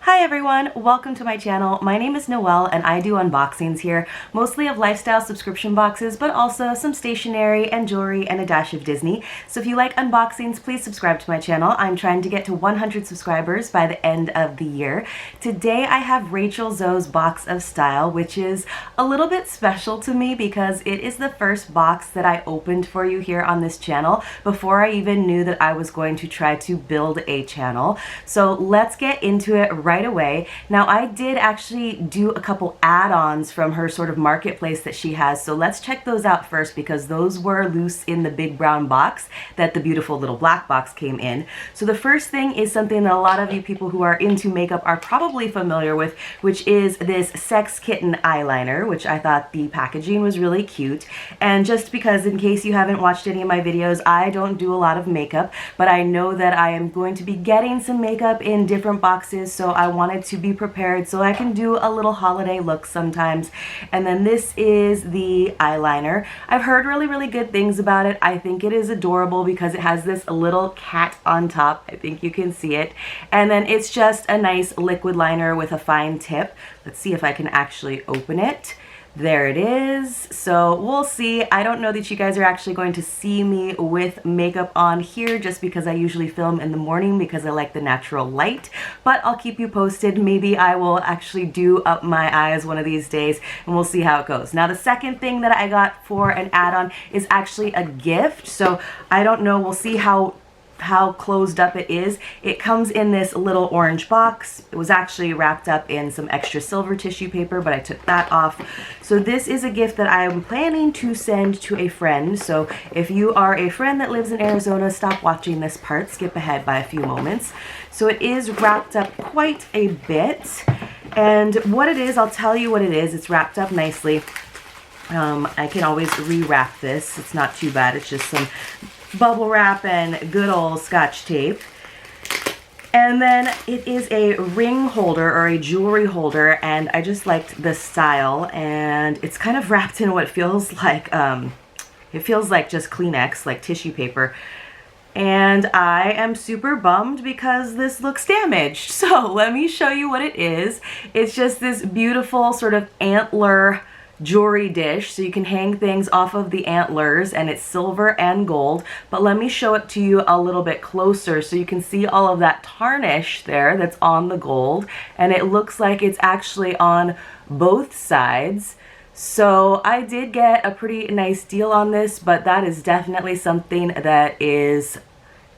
Hi everyone, welcome to my channel. My name is Noelle and I do unboxings here, mostly of lifestyle subscription boxes, but also some stationery and jewelry and a dash of Disney. So if you like unboxings, please subscribe to my channel. I'm trying to get to 100 subscribers by the end of the year. Today I have Rachel Zoe's Box of Style, which is a little bit special to me because it is the first box that I opened for you here on this channel before I even knew that I was going to try to build a channel. So let's get into it right away. Now I did actually do a couple add-ons from her sort of marketplace that she has, so let's check those out first because those were loose in the big brown box that the beautiful little black box came in. So the first thing is something that a lot of you people who are into makeup are probably familiar with, which is this Sex Kitten eyeliner, which I thought the packaging was really cute. And just because in case you haven't watched any of my videos, I don't do a lot of makeup, but I know that I am going to be getting some makeup in different boxes, so I wanted to be prepared so I can do a little holiday look sometimes. And then this is the eyeliner. I've heard really good things about it. I think it is adorable because it has this little cat on top. I think you can see it. And then it's just a nice liquid liner with a fine tip. Let's see if I can actually open it. There it is. So we'll see. I don't know that you guys are actually going to see me with makeup on here just because I usually film in the morning because I like the natural light, but I'll keep you posted. Maybe I will actually do up my eyes one of these days and we'll see how it goes. Now the second thing that I got for an add-on is actually a gift. So I don't know, we'll see how closed up it is. It comes in this little orange box. It was actually wrapped up in some extra silver tissue paper, but I took that off. So this is a gift that I am planning to send to a friend. So if you are a friend that lives in Arizona, stop watching this part, skip ahead by a few moments. So it is wrapped up quite a bit. And what it is, I'll tell you what it is. It's wrapped up nicely. I can always rewrap this. It's not too bad. It's just some bubble wrap and good old Scotch tape. And then it is a ring holder or a jewelry holder, and I just liked the style, and it's kind of wrapped in what feels like just Kleenex, like tissue paper. And I am super bummed because this looks damaged. So let me show you what it is. It's just this beautiful sort of antler jewelry dish, so you can hang things off of the antlers, and it's silver and gold. But let me show it to you a little bit closer so you can see all of that tarnish there that's on the gold, and it looks like it's actually on both sides. So I did get a pretty nice deal on this, but that is definitely something that is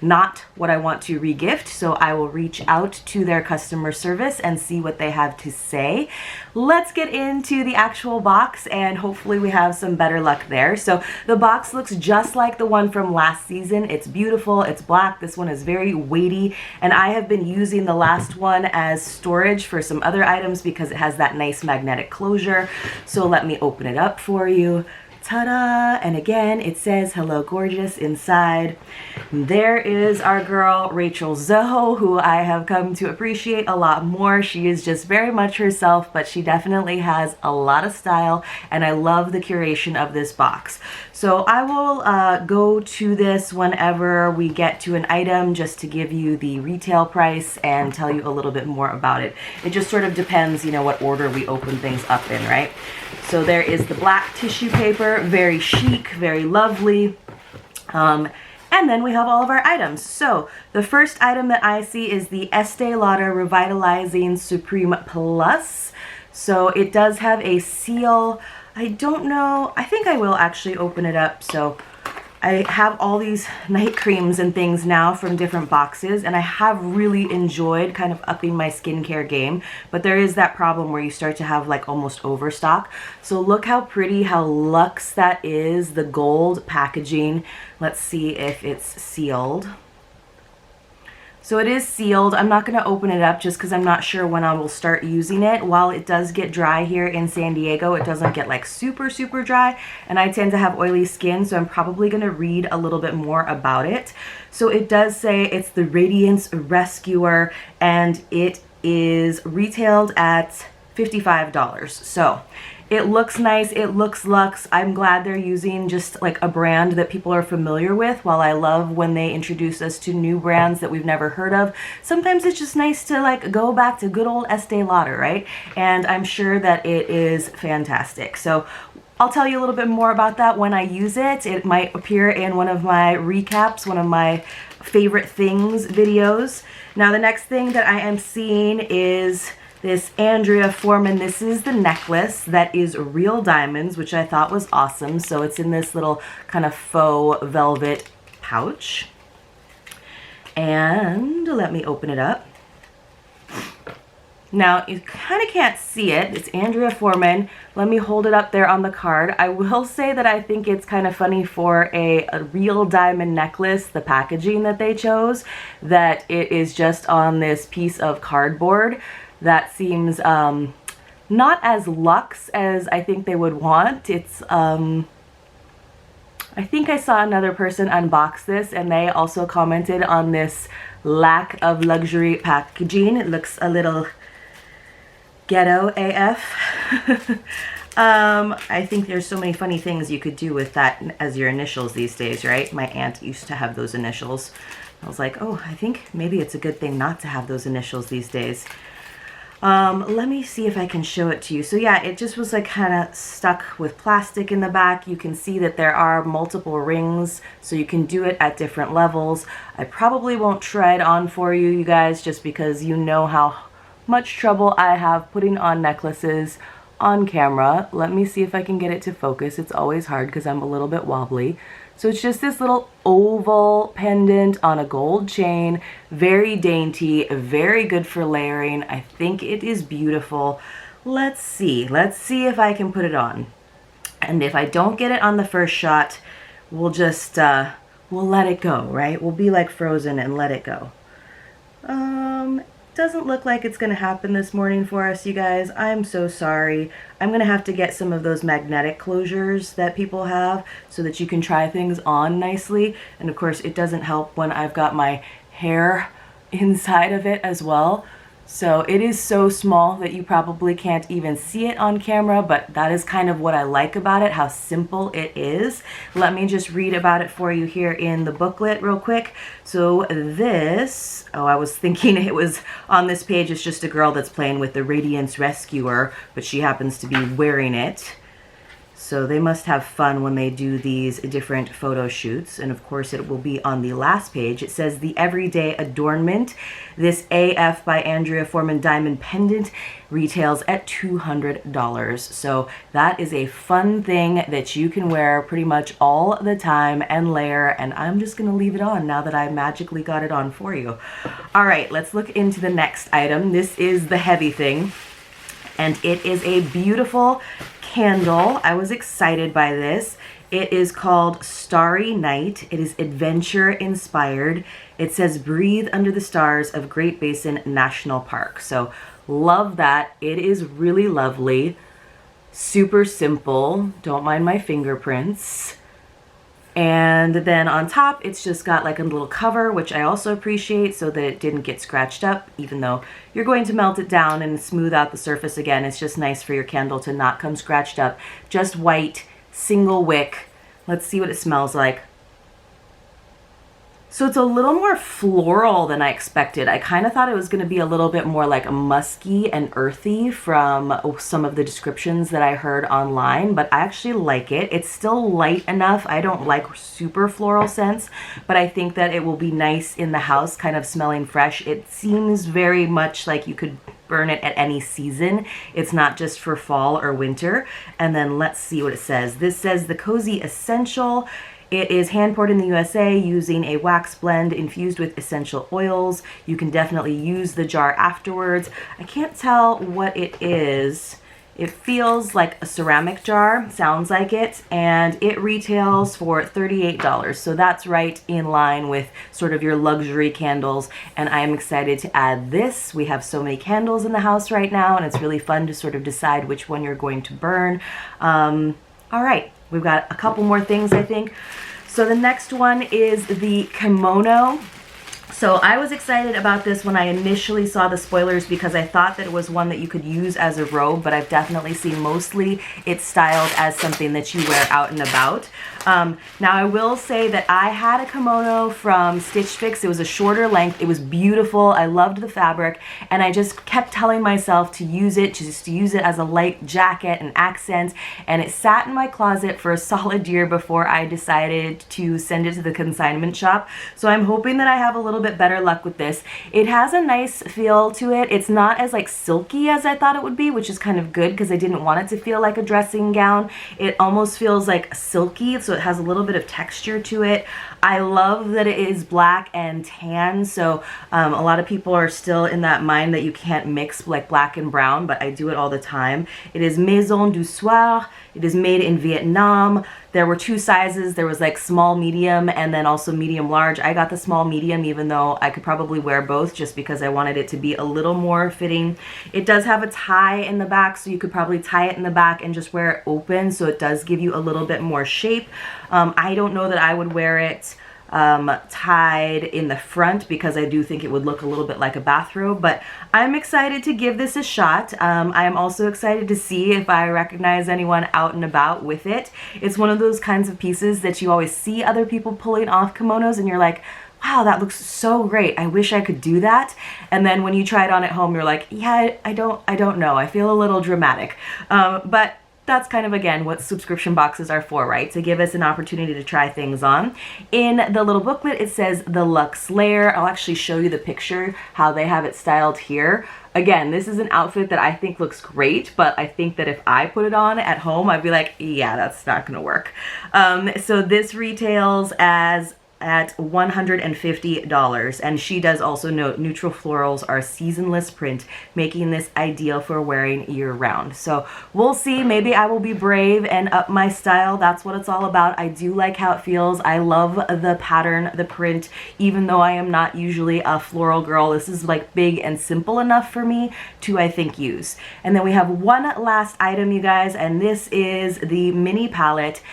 not what I want to regift, so I will reach out to their customer service and see what they have to say. Let's get into the actual box and hopefully we have some better luck there. So the box looks just like the one from last season. It's beautiful, it's black. This one is very weighty, and I have been using the last one as storage for some other items because it has that nice magnetic closure. So let me open it up for you. Ta-da! And again, it says "Hello Gorgeous" inside. There is our girl Rachel Zoe, who I have come to appreciate a lot more. She is just very much herself, but she definitely has a lot of style, and I love the curation of this box. So I will go to this whenever we get to an item just to give you the retail price and tell you a little bit more about it. It just sort of depends, you know, what order we open things up in, right? So there is the black tissue paper, very chic, very lovely. And then we have all of our items. So the first item that I see is the Estee Lauder Revitalizing Supreme Plus. So it does have a seal. I don't know, I think I will actually open it up. So I have all these night creams and things now from different boxes, and I have really enjoyed kind of upping my skincare game, but there is that problem where you start to have like almost overstock. So look how pretty, how luxe that is, the gold packaging. Let's see if it's sealed. So it is sealed. I'm not going to open it up just because I'm not sure when I will start using it. While it does get dry here in San Diego, it doesn't get like super dry, and I tend to have oily skin, so I'm probably going to read a little bit more about it. So it does say it's the Radiance Rescuer, and it is retailed at $55. So it looks nice, it looks luxe. I'm glad they're using just like a brand that people are familiar with. While I love when they introduce us to new brands that we've never heard of, sometimes it's just nice to like go back to good old Estee Lauder, right? And I'm sure that it is fantastic. So I'll tell you a little bit more about that when I use it. It might appear in one of my recaps, one of my favorite things videos. Now the next thing that I am seeing is this Andrea Foreman. This is the necklace that is real diamonds, which I thought was awesome. So it's in this little kind of faux velvet pouch. And let me open it up. Now, you kind of can't see it. It's Andrea Foreman. Let me hold it up there on the card. I will say that I think it's kind of funny for a real diamond necklace, the packaging that they chose, that it is just on this piece of cardboard. That seems not as luxe as I think they would want. It's, I think I saw another person unbox this and they also commented on this lack of luxury packaging. It looks a little ghetto AF. I think there's so many funny things you could do with that as your initials these days, right? My aunt used to have those initials. I was like, oh, I think maybe it's a good thing not to have those initials these days. Let me see if I can show it to you. So yeah, it just was like kind of stuck with plastic in the back. You can see that there are multiple rings, so you can do it at different levels. I probably won't try it on for you, you guys, just because you know how much trouble I have putting on necklaces on camera. Let me see if I can get it to focus. It's always hard because I'm a little bit wobbly. So it's just this little oval pendant on a gold chain, very dainty, very good for layering. I think it is beautiful. Let's see if I can put it on. And if I don't get it on the first shot, we'll just, we'll let it go, right? We'll be like Frozen and let it go. Doesn't look like it's gonna happen this morning for us, you guys. I'm so sorry. I'm gonna have to get some of those magnetic closures that people have so that you can try things on nicely. And of course, it doesn't help when I've got my hair inside of it as well. So it is so small that you probably can't even see it on camera, but that is kind of what I like about it, how simple it is. Let me just read about it for you here in the booklet real quick. So this, oh, I was thinking it was on this page, it's just a girl that's playing with the Radiance Rescuer, but she happens to be wearing it. So they must have fun when they do these different photo shoots. And of course it will be on the last page. It says the Everyday Adornment. This AF by Andrea Foreman diamond pendant retails at $200. So that is a fun thing that you can wear pretty much all the time and layer. And I'm just gonna leave it on now that I magically got it on for you. All right, let's look into the next item. This is the heavy thing. And it is a beautiful candle. I was excited by this. It is called Starry Night. It is adventure inspired. It says breathe under the stars of Great Basin National Park. So love that. It is really lovely. Super simple. Don't mind my fingerprints. And then on top, it's just got like a little cover, which I also appreciate so that it didn't get scratched up, even though you're going to melt it down and smooth out the surface again. It's just nice for your candle to not come scratched up. Just white, single wick. Let's see what it smells like. So it's a little more floral than I expected. I kind of thought it was going to be a little bit more like musky and earthy from some of the descriptions that I heard online, but I actually like it. It's still light enough. I don't like super floral scents, but I think that it will be nice in the house, kind of smelling fresh. It seems very much like you could burn it at any season. It's not just for fall or winter. And then let's see what it says. This says the Cozy Essential. It is hand poured in the USA using a wax blend infused with essential oils. You can definitely use the jar afterwards. I can't tell what it is. It feels like a ceramic jar, sounds like it, and it retails for $38. So that's right in line with sort of your luxury candles, and I am excited to add this. We have so many candles in the house right now, and it's really fun to sort of decide which one you're going to burn. All right. We've got a couple more things, I think. So the next one is the kimono. So I was excited about this when I initially saw the spoilers because I thought that it was one that you could use as a robe, but I've definitely seen mostly it's styled as something that you wear out and about. Now I will say that I had a kimono from Stitch Fix. It was a shorter length. It was beautiful. I loved the fabric, and I just kept telling myself to use it, just to use it as a light jacket and accent, and it sat in my closet for a solid year before I decided to send it to the consignment shop. So I'm hoping that I have a little bit better luck with this. It has a nice feel to it. It's not as like silky as I thought it would be, which is kind of good because I didn't want it to feel like a dressing gown. It almost feels like silky, so it has a little bit of texture to it. I love that it is black and tan, so a lot of people are still in that mind that you can't mix like black and brown, but I do it all the time. It is Maison du Soir. It is made in Vietnam. There were two sizes. There was like small, medium, and then also medium large. I got the small medium, even though I could probably wear both just because I wanted it to be a little more fitting. It does have a tie in the back, so you could probably tie it in the back and just wear it open, so it does give you a little bit more shape. I don't know that I would wear it tied in the front because I do think it would look a little bit like a bathrobe, but I'm excited to give this a shot. I am also excited to see if I recognize anyone out and about with it. It's one of those kinds of pieces that you always see other people pulling off kimonos and you're like, wow, that looks so great. I wish I could do that. And then when you try it on at home, you're like, yeah, I don't know. I feel a little dramatic. But that's kind of, again, what subscription boxes are for, right? To give us an opportunity to try things on. In the little booklet, it says the Luxe Layer. I'll actually show you the picture, how they have it styled here. Again, this is an outfit that I think looks great, but I think that if I put it on at home, I'd be like, yeah, that's not gonna work. So this retails at $150, and she does also note neutral florals are seasonless print, making this ideal for wearing year-round. So we'll see. Maybe I will be brave and up my style. That's what it's all about. I do like how it feels. I love the pattern, the print, even though I am not usually a floral girl. This is like big and simple enough for me to, I think, use. And then we have one last item, you guys, and this is the mini palette.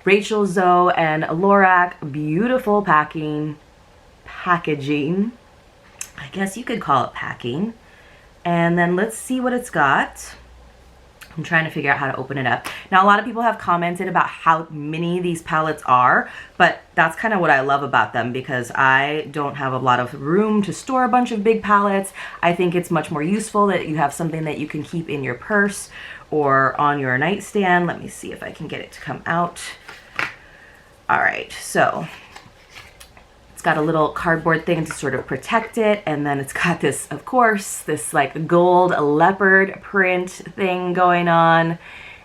rachelzoe and Lorac, beautiful packaging. I guess you could call it packing. And then let's see what it's got. I'm trying to figure out how to open it up. Now, a lot of people have commented about how mini these palettes are, but that's kind of what I love about them because I don't have a lot of room to store a bunch of big palettes. I think it's much more useful that you have something that you can keep in your purse or on your nightstand. Let me see if I can get it to come out. All right, so it's got a little cardboard thing to sort of protect it, and then it's got this, of course, this like gold leopard print thing going on.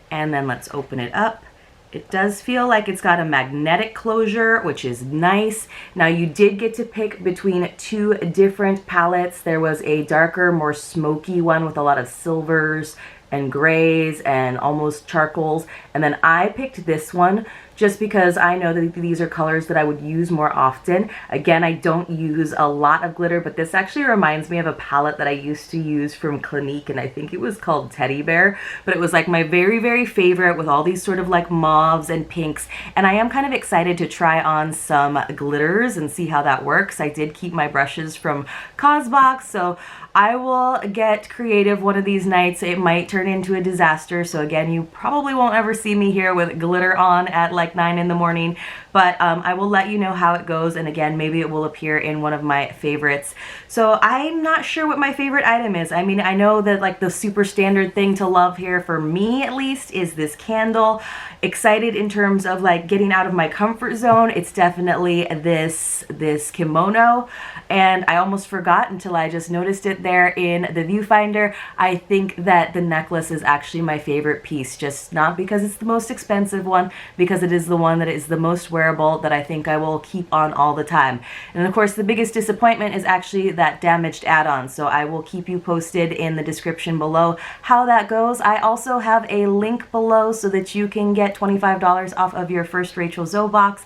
And then let's open it up. It does feel like it's got a magnetic closure, which is nice. Now, you did get to pick between two different palettes. There was a darker, more smoky one with a lot of silvers and grays and almost charcoals, and then I picked this one just because I know that these are colors that I would use more often. Again, I don't use a lot of glitter, but this actually reminds me of a palette that I used to use from Clinique, and I think it was called Teddy Bear, but it was like my very, very favorite with all these sort of like mauves and pinks, and I am kind of excited to try on some glitters and see how that works. I did keep my brushes from Rocksbox, so I will get creative one of these nights. It might turn into a disaster, so again, you probably won't ever see me here with glitter on at like 9 in the morning, but I will let you know how it goes, and again, maybe it will appear in one of my favorites. So I'm not sure what my favorite item is. I mean, I know that like the super standard thing to love here, for me at least, is this candle. Excited in terms of like getting out of my comfort zone. It's definitely this kimono, and I almost forgot until I just noticed it there in the viewfinder. I think that the necklace is actually my favorite piece, just not because it's the most expensive one, because it is the one that is the most wearable, that I think I will keep on all the time. And of course, the biggest disappointment is actually that damaged add-on, so I will keep you posted in the description below how that goes. I also have a link below so that you can get $25 off of your first rachelzoe box.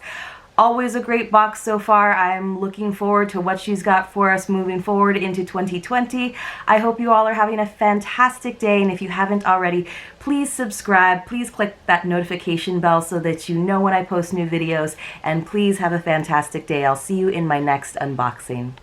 Always a great box so far. I'm looking forward to what she's got for us moving forward into 2020. I hope you all are having a fantastic day, and if you haven't already, please subscribe. Please click that notification bell so that you know when I post new videos, and please have a fantastic day. I'll see you in my next unboxing.